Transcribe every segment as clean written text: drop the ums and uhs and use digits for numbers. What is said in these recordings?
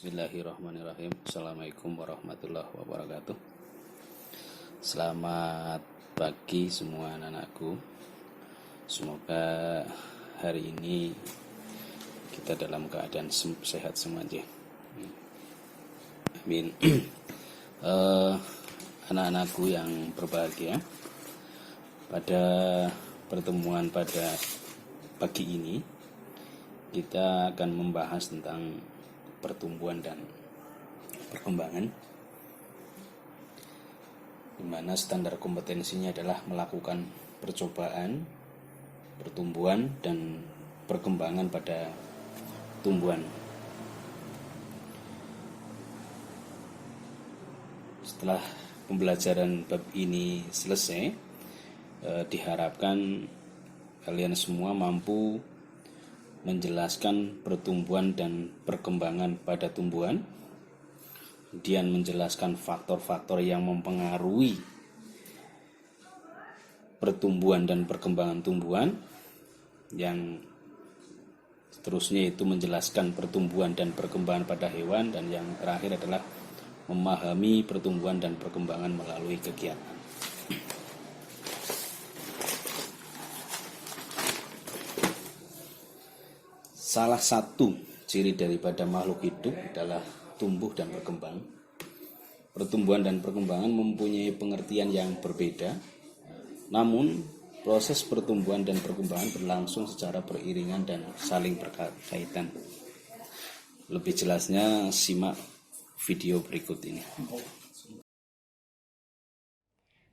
Bismillahirrahmanirrahim. Assalamualaikum warahmatullahi wabarakatuh. Selamat pagi semua anak-anakku. Semoga hari ini kita dalam keadaan sehat semua aja. Amin. Anak-anakku yang berbahagia, pada pertemuan pada pagi ini kita akan membahas tentang pertumbuhan dan perkembangan, di mana standar kompetensinya adalah melakukan percobaan, pertumbuhan dan perkembangan pada tumbuhan. Setelah pembelajaran bab ini selesai, diharapkan kalian semua mampu menjelaskan pertumbuhan dan perkembangan pada tumbuhan, kemudian menjelaskan faktor-faktor yang mempengaruhi pertumbuhan dan perkembangan tumbuhan, yang seterusnya itu menjelaskan pertumbuhan dan perkembangan pada hewan, dan yang terakhir adalah memahami pertumbuhan dan perkembangan melalui kegiatan. Salah satu ciri daripada makhluk hidup adalah tumbuh dan berkembang. Pertumbuhan dan perkembangan mempunyai pengertian yang berbeda, namun proses pertumbuhan dan perkembangan berlangsung secara beriringan dan saling berkaitan. Lebih jelasnya simak video berikut ini.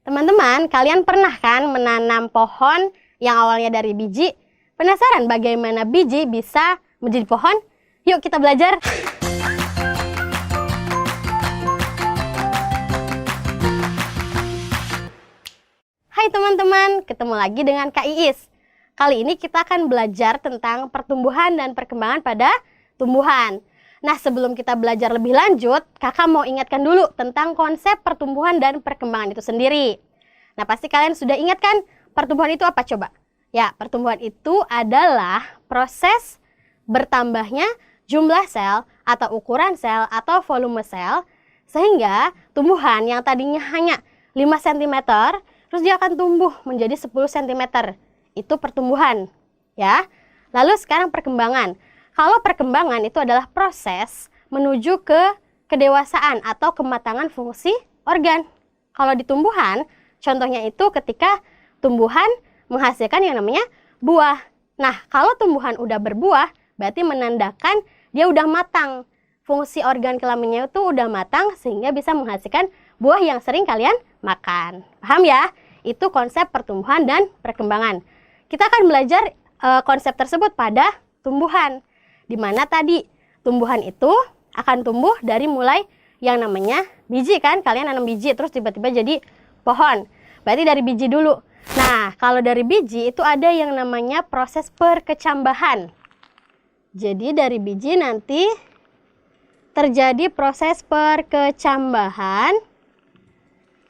Teman-teman, kalian pernah kan menanam pohon yang awalnya dari biji? Penasaran bagaimana biji bisa menjadi pohon? Yuk kita belajar! Hai teman-teman, ketemu lagi dengan Kak Iis. Kali ini kita akan belajar tentang pertumbuhan dan perkembangan pada tumbuhan. Nah, sebelum kita belajar lebih lanjut, kakak mau ingatkan dulu tentang konsep pertumbuhan dan perkembangan itu sendiri. Nah, pasti kalian sudah ingat kan pertumbuhan itu apa coba? Ya, pertumbuhan itu adalah proses bertambahnya jumlah sel atau ukuran sel atau volume sel, sehingga tumbuhan yang tadinya hanya 5 cm, terus dia akan tumbuh menjadi 10 cm. Itu pertumbuhan, ya. Lalu sekarang perkembangan. Kalau perkembangan itu adalah proses menuju ke kedewasaan atau kematangan fungsi organ. Kalau di tumbuhan, contohnya itu ketika tumbuhan menghasilkan yang namanya buah. Nah, kalau tumbuhan udah berbuah, berarti menandakan dia udah matang. Fungsi organ kelaminnya itu udah matang sehingga bisa menghasilkan buah yang sering kalian makan. Paham ya? Itu konsep pertumbuhan dan perkembangan. Kita akan belajar konsep tersebut pada tumbuhan. Di mana tadi tumbuhan itu akan tumbuh dari mulai yang namanya biji kan? Kalian nanam biji terus tiba-tiba jadi pohon. Berarti dari biji dulu. Nah, kalau dari biji itu ada yang namanya proses perkecambahan. Jadi dari biji nanti terjadi proses perkecambahan.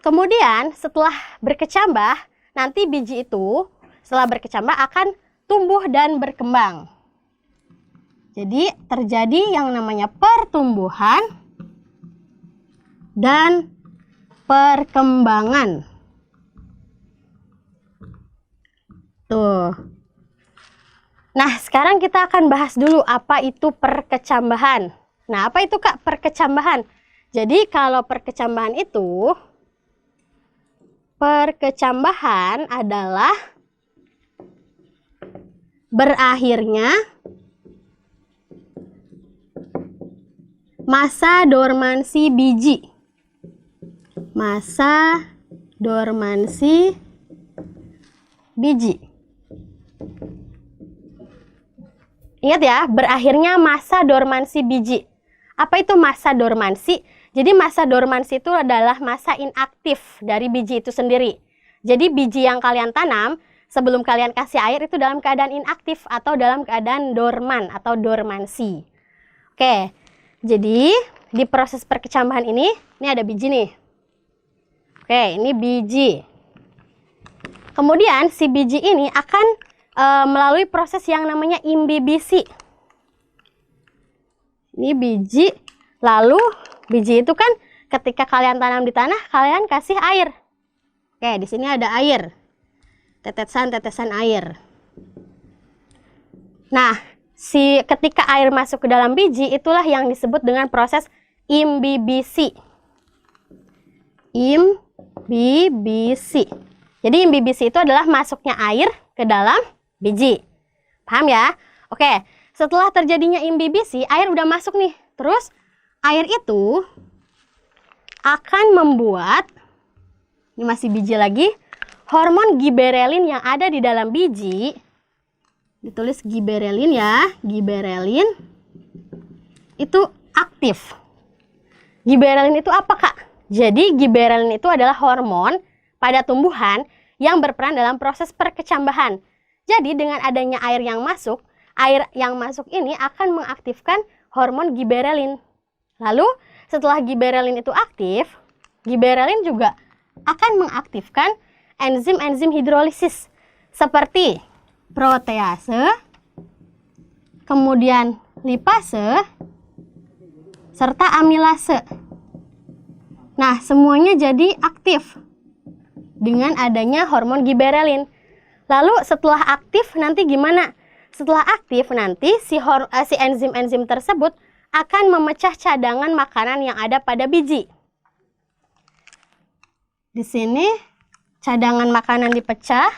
Kemudian setelah berkecambah, nanti biji itu setelah berkecambah akan tumbuh dan berkembang. Jadi terjadi yang namanya pertumbuhan dan perkembangan. Tuh. Nah, sekarang kita akan bahas dulu apa itu perkecambahan. Nah, apa itu Kak perkecambahan? Jadi kalau perkecambahan adalah berakhirnya masa dormansi biji. Masa dormansi biji. Ingat ya, berakhirnya masa dormansi biji. Apa itu masa dormansi? Jadi masa dormansi itu adalah masa inaktif dari biji itu sendiri. Jadi biji yang kalian tanam sebelum kalian kasih air itu dalam keadaan inaktif atau dalam keadaan dorman atau dormansi. Oke, jadi di proses perkecambahan ini ada biji nih. Oke, ini biji. Kemudian si biji ini akan melalui proses yang namanya imbibisi. Ini biji Lalu biji itu kan ketika kalian tanam di tanah, kalian kasih air. Oke, di sini ada air. Tetesan-tetesan air. Nah, ketika air masuk ke dalam biji, itulah yang disebut dengan proses imbibisi. Imbibisi. Jadi imbibisi itu adalah masuknya air ke dalam biji. Paham ya? Oke, setelah terjadinya imbibisi, air udah masuk nih. Terus air itu akan membuat, ini masih biji lagi, hormon giberelin yang ada di dalam biji. Ditulis giberelin ya, giberelin itu aktif. Giberelin itu apa, Kak? Jadi giberelin itu adalah hormon pada tumbuhan yang berperan dalam proses perkecambahan. Jadi dengan adanya air yang masuk ini akan mengaktifkan hormon giberelin. Lalu setelah giberelin itu aktif, giberelin juga akan mengaktifkan enzim-enzim hidrolisis seperti protease, kemudian lipase, serta amilase. Nah, semuanya jadi aktif dengan adanya hormon giberelin. Lalu setelah aktif nanti gimana? Setelah aktif nanti si enzim-enzim tersebut akan memecah cadangan makanan yang ada pada biji. Di sini cadangan makanan dipecah.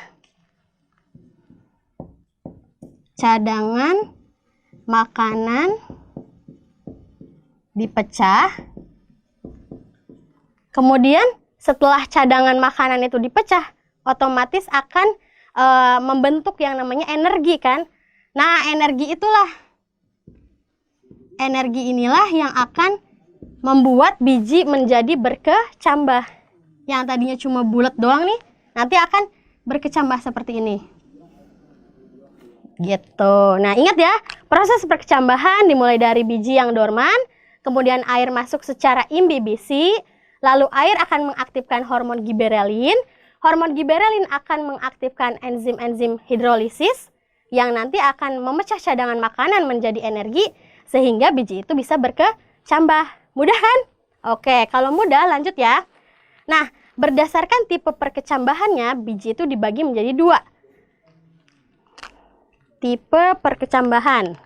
Cadangan makanan dipecah. Kemudian setelah cadangan makanan itu dipecah, otomatis akan membentuk yang namanya energi kan. Nah, energi inilah yang akan membuat biji menjadi berkecambah. Yang tadinya cuma bulat doang nih, nanti akan berkecambah seperti ini. Gitu. Nah, ingat ya, proses perkecambahan dimulai dari biji yang dorman, kemudian air masuk secara imbibisi, lalu air akan mengaktifkan hormon giberelin. Hormon giberelin akan mengaktifkan enzim-enzim hidrolisis yang nanti akan memecah cadangan makanan menjadi energi sehingga biji itu bisa berkecambah. Mudah kan? Oke, kalau mudah lanjut ya. Nah, berdasarkan tipe perkecambahannya, biji itu dibagi menjadi 2. Tipe perkecambahan.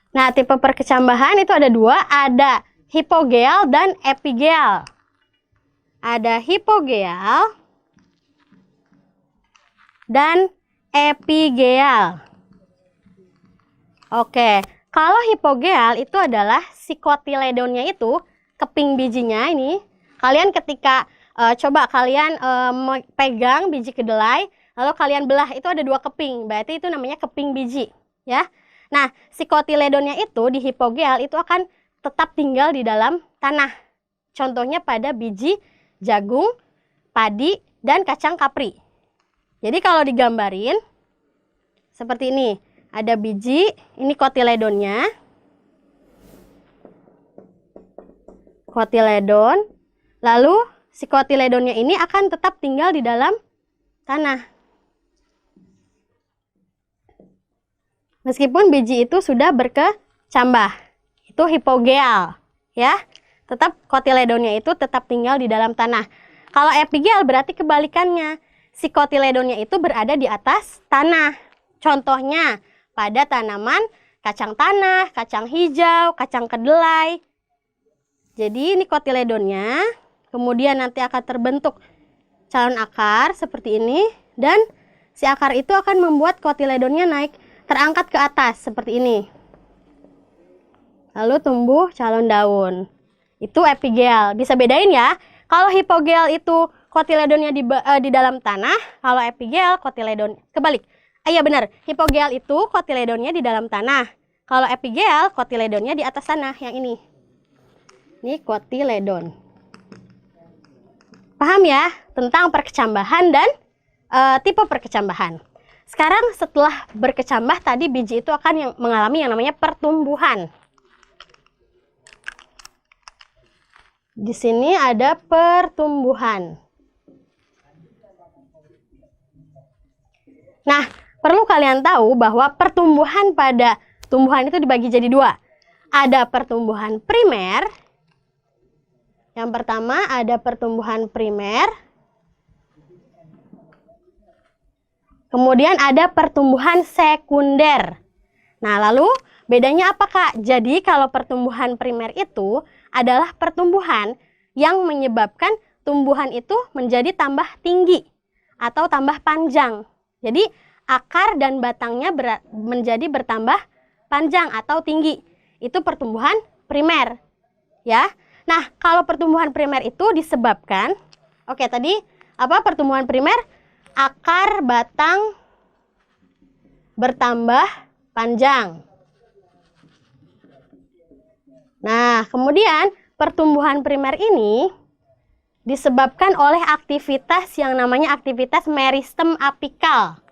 Nah, tipe perkecambahan itu ada 2, ada hipogeal dan epigeal. Ada hipogeal dan epigeal. Oke, kalau hipogeal itu adalah si kotiledonnya itu, keping bijinya ini. Kalian ketika coba kalian pegang biji kedelai, lalu kalian belah, itu ada 2 keping, berarti itu namanya keping biji, ya. Nah, si kotiledonnya itu di hipogeal itu akan tetap tinggal di dalam tanah. Contohnya pada biji jagung, padi, dan kacang kapri. Jadi kalau digambarin seperti ini, ada biji, ini kotiledonnya. Kotiledon, lalu si kotiledonnya ini akan tetap tinggal di dalam tanah. Meskipun biji itu sudah berkecambah. Itu hipogeal, ya. Tetap kotiledonnya itu tetap tinggal di dalam tanah. Kalau epigeal berarti kebalikannya. Si kotiledonnya itu berada di atas tanah. Contohnya pada tanaman kacang tanah, kacang hijau, kacang kedelai. Jadi ini kotiledonnya, kemudian nanti akan terbentuk calon akar seperti ini, dan si akar itu akan membuat kotiledonnya naik, terangkat ke atas seperti ini. Lalu tumbuh calon daun. Itu epigeal. Bisa bedain ya. Kalau hipogeal itu kotiledonnya di dalam tanah, kalau epigeal kotiledon kebalik. Iya benar, hipogeal itu kotiledonnya di dalam tanah. Kalau epigeal kotiledonnya di atas tanah, yang ini. Ini kotiledon. Paham ya tentang perkecambahan dan tipe perkecambahan. Sekarang setelah berkecambah tadi, biji itu akan mengalami yang namanya pertumbuhan. Di sini ada pertumbuhan. Nah, perlu kalian tahu bahwa pertumbuhan pada tumbuhan itu dibagi jadi dua. Ada pertumbuhan primer. Yang pertama ada pertumbuhan primer. Kemudian ada pertumbuhan sekunder. Nah, lalu bedanya apa, Kak? Jadi kalau pertumbuhan primer itu adalah pertumbuhan yang menyebabkan tumbuhan itu menjadi tambah tinggi atau tambah panjang. Jadi akar dan batangnya menjadi bertambah panjang atau tinggi. Itu pertumbuhan primer. Ya. Nah, kalau pertumbuhan primer itu disebabkan, tadi apa pertumbuhan primer? Akar batang bertambah panjang. Nah, kemudian pertumbuhan primer ini disebabkan oleh aktivitas yang namanya aktivitas meristem apikal.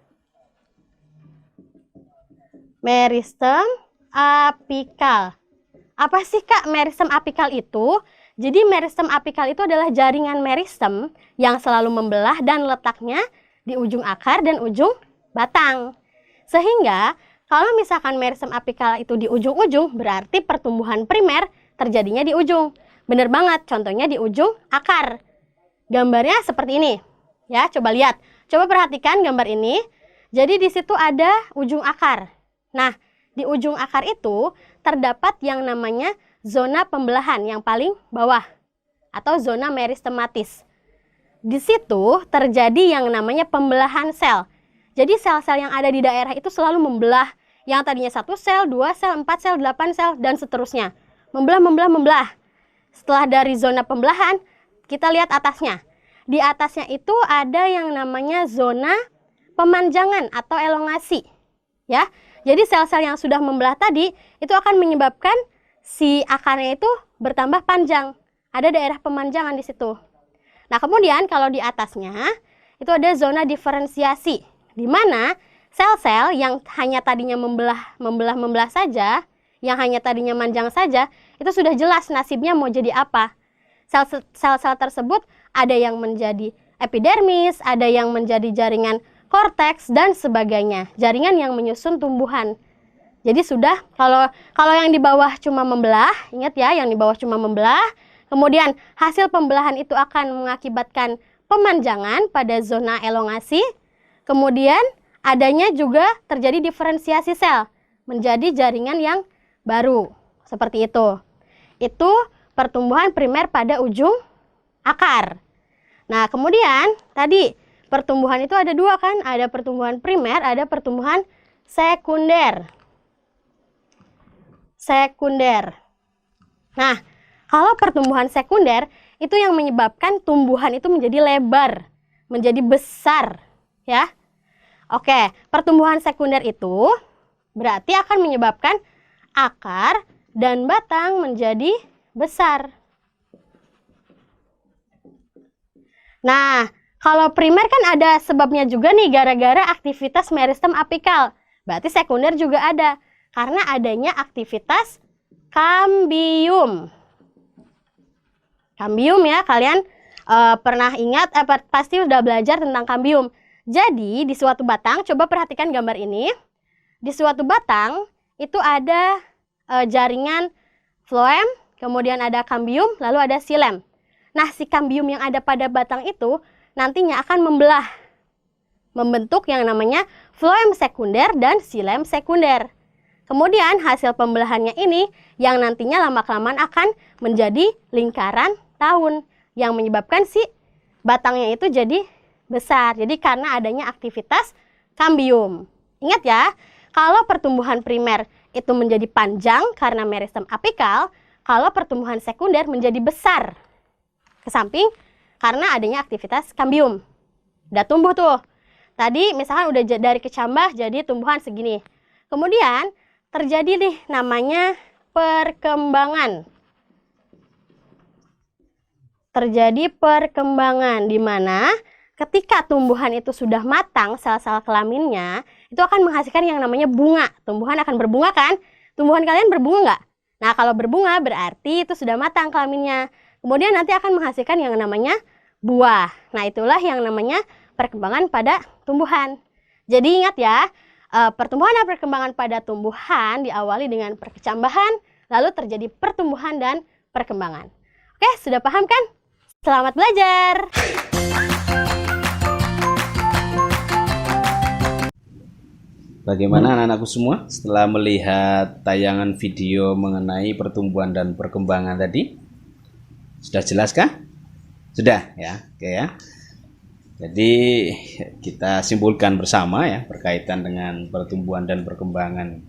Meristem apikal. Apa sih, Kak, meristem apikal itu? Jadi meristem apikal itu adalah jaringan meristem yang selalu membelah dan letaknya di ujung akar dan ujung batang. Sehingga kalau misalkan meristem apikal itu di ujung-ujung, berarti pertumbuhan primer terjadinya di ujung. Bener banget, contohnya di ujung akar. Gambarnya seperti ini. Ya, coba lihat. Coba perhatikan gambar ini. Jadi di situ ada ujung akar. Nah, di ujung akar itu terdapat yang namanya zona pembelahan yang paling bawah atau zona meristematis. Di situ terjadi yang namanya pembelahan sel. Jadi sel-sel yang ada di daerah itu selalu membelah. Yang tadinya 1 sel, 2 sel, 4 sel, 8 sel, dan seterusnya. Membelah. Setelah dari zona pembelahan, kita lihat atasnya. Di atasnya itu ada yang namanya zona pemanjangan atau elongasi. Ya. Jadi sel-sel yang sudah membelah tadi itu akan menyebabkan si akarnya itu bertambah panjang. Ada daerah pemanjangan di situ. Nah, kemudian kalau di atasnya itu ada zona diferensiasi, di mana sel-sel yang hanya tadinya membelah saja, yang hanya tadinya manjang saja, itu sudah jelas nasibnya mau jadi apa. Sel-sel tersebut ada yang menjadi epidermis, ada yang menjadi jaringan korteks dan sebagainya, jaringan yang menyusun tumbuhan. Jadi sudah kalau yang di bawah cuma membelah, ingat ya, yang di bawah cuma membelah, kemudian hasil pembelahan itu akan mengakibatkan pemanjangan pada zona elongasi, kemudian adanya juga terjadi diferensiasi sel menjadi jaringan yang baru, seperti itu. Itu pertumbuhan primer pada ujung akar. Nah, kemudian tadi pertumbuhan itu ada dua kan, ada pertumbuhan primer, ada pertumbuhan sekunder. Nah, kalau pertumbuhan sekunder itu yang menyebabkan tumbuhan itu menjadi lebar, menjadi besar, ya. Oke, pertumbuhan sekunder itu berarti akan menyebabkan akar dan batang menjadi besar. Nah, kalau primer kan ada sebabnya juga nih, gara-gara aktivitas meristem apikal. Berarti sekunder juga ada, karena adanya aktivitas kambium. Kambium ya, kalian pernah ingat, pasti udah belajar tentang kambium. Jadi, di suatu batang, coba perhatikan gambar ini. Di suatu batang, itu ada jaringan floem, kemudian ada kambium, lalu ada silem. Nah, si kambium yang ada pada batang itu nantinya akan membelah, membentuk yang namanya floem sekunder dan silem sekunder. Kemudian hasil pembelahannya ini yang nantinya lama-kelamaan akan menjadi lingkaran tahun yang menyebabkan si batangnya itu jadi besar. Jadi karena adanya aktivitas kambium. Ingat ya, kalau pertumbuhan primer itu menjadi panjang karena meristem apikal, kalau pertumbuhan sekunder menjadi besar ke samping karena adanya aktivitas kambium. Udah tumbuh tuh. Tadi misalkan udah dari kecambah jadi tumbuhan segini. Kemudian terjadi nih namanya perkembangan. Terjadi perkembangan di mana ketika tumbuhan itu sudah matang, sel-sel kelaminnya itu akan menghasilkan yang namanya bunga. Tumbuhan akan berbunga kan? Tumbuhan kalian berbunga nggak? Nah, kalau berbunga berarti itu sudah matang kelaminnya. Kemudian nanti akan menghasilkan yang namanya buah. Nah, itulah yang namanya perkembangan pada tumbuhan. Jadi ingat ya, pertumbuhan dan perkembangan pada tumbuhan diawali dengan perkecambahan, lalu terjadi pertumbuhan dan perkembangan. Oke, sudah paham kan? Selamat belajar! Bagaimana anak-anakku semua setelah melihat tayangan video mengenai pertumbuhan dan perkembangan tadi? Sudah jelas kah? Sudah ya, oke ya. Jadi kita simpulkan bersama ya berkaitan dengan pertumbuhan dan perkembangan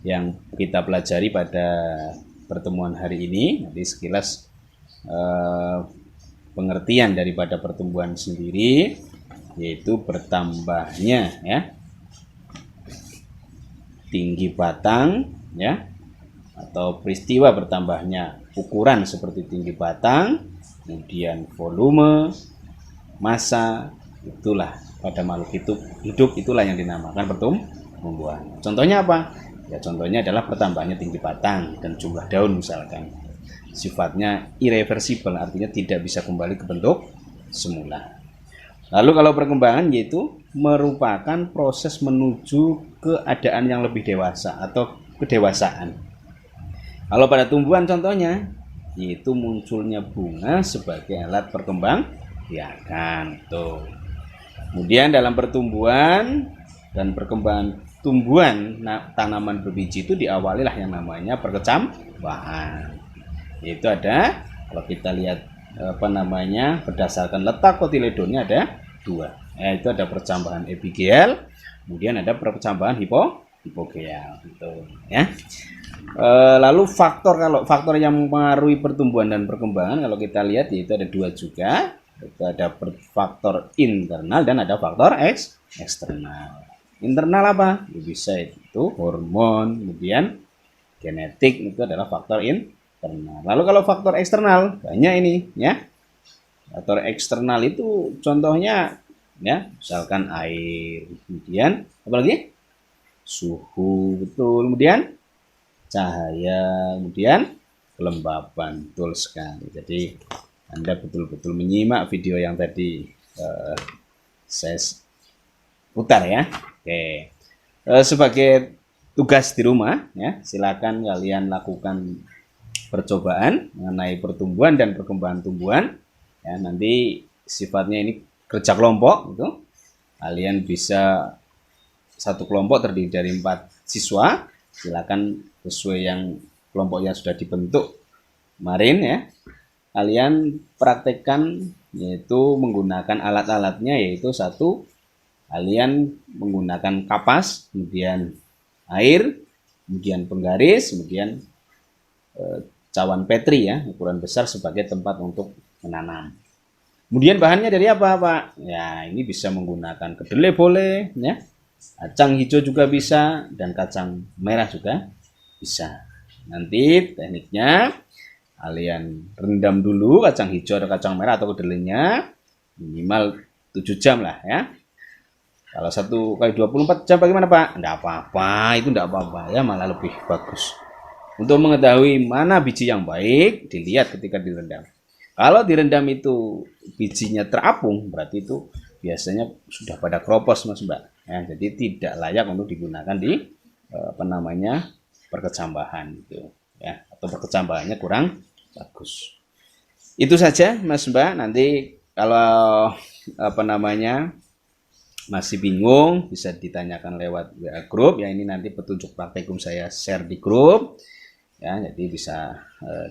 yang kita pelajari pada pertemuan hari ini. Nanti sekilas pengertian daripada pertumbuhan sendiri, yaitu bertambahnya ya tinggi batang ya, atau peristiwa bertambahnya ukuran seperti tinggi batang, kemudian volume, massa, itulah pada makhluk hidup itulah yang dinamakan pertumbuhan. Contohnya apa? Ya contohnya adalah bertambahnya tinggi batang dan jumlah daun misalkan. Sifatnya irreversible, artinya tidak bisa kembali ke bentuk semula. Lalu kalau perkembangan yaitu merupakan proses menuju keadaan yang lebih dewasa atau kedewasaan. Kalau pada tumbuhan contohnya yaitu munculnya bunga sebagai alat perkembangbiakan. Tuh. Kemudian dalam pertumbuhan dan perkembangan tumbuhan tanaman berbiji itu diawalilah yang namanya perkecambahan. Yaitu ada, kalau kita lihat berdasarkan letak kotiledonnya ada dua, yaitu ada percambahan epigel, kemudian ada percambahan hipogeal gitu ya. Lalu kalau faktor yang mempengaruhi pertumbuhan dan perkembangan kalau kita lihat yaitu ada dua juga, itu ada faktor internal dan ada faktor eksternal. Internal apa? Bisa itu hormon, kemudian genetik, itu adalah faktor internal. Lalu kalau faktor eksternal banyak ini ya. Faktor eksternal itu contohnya ya, misalkan air, kemudian apalagi suhu, betul, kemudian cahaya, kemudian kelembapan, betul sekali. Jadi Anda betul-betul menyimak video yang tadi saya putar ya. Oke. Sebagai tugas di rumah ya, silakan kalian lakukan percobaan mengenai pertumbuhan dan perkembangan tumbuhan. Ya, nanti sifatnya ini kerja kelompok gitu. Kalian bisa satu kelompok terdiri dari 4 siswa. Silakan sesuai yang kelompok yang sudah dibentuk kemarin ya. Kalian praktekkan yaitu menggunakan alat-alatnya, yaitu satu, kalian menggunakan kapas, kemudian air, kemudian penggaris, kemudian cawan petri ya, ukuran besar sebagai tempat untuk menanam. Kemudian bahannya dari apa, Pak? Ya, ini bisa menggunakan kedelai boleh, ya. Kacang hijau juga bisa, dan kacang merah juga bisa. Nanti tekniknya kalian rendam dulu kacang hijau atau kacang merah atau kedelainya minimal 7 jam lah ya. Kalau 1 kali 24 jam bagaimana, Pak? Enggak apa-apa, itu enggak apa-apa ya, malah lebih bagus. Untuk mengetahui mana biji yang baik, dilihat ketika direndam. Kalau direndam itu bijinya terapung, berarti itu biasanya sudah pada kropos, Mas Mbak. Ya, jadi tidak layak untuk digunakan di perkecambahan gitu ya, atau perkecambahannya kurang bagus. Itu saja Mas Mbak. Nanti kalau masih bingung bisa ditanyakan lewat WA grup ya, ini nanti petunjuk praktikum saya share di grup ya, jadi bisa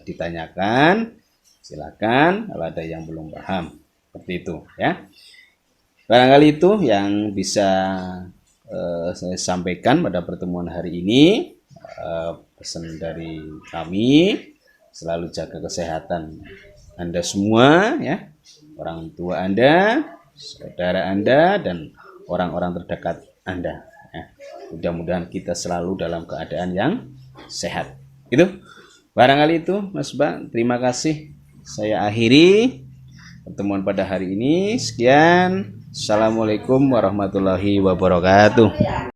ditanyakan, silakan kalau ada yang belum paham seperti itu ya. Barangkali itu yang bisa saya sampaikan pada pertemuan hari ini. Pesan dari kami, selalu jaga kesehatan Anda semua ya, orang tua Anda, saudara Anda, dan orang-orang terdekat Anda ya. Mudah-mudahan kita selalu dalam keadaan yang sehat. Itu barangkali itu Mas Mbak. Terima kasih. Saya akhiri pertemuan pada hari ini. Sekian. Assalamualaikum warahmatullahi wabarakatuh.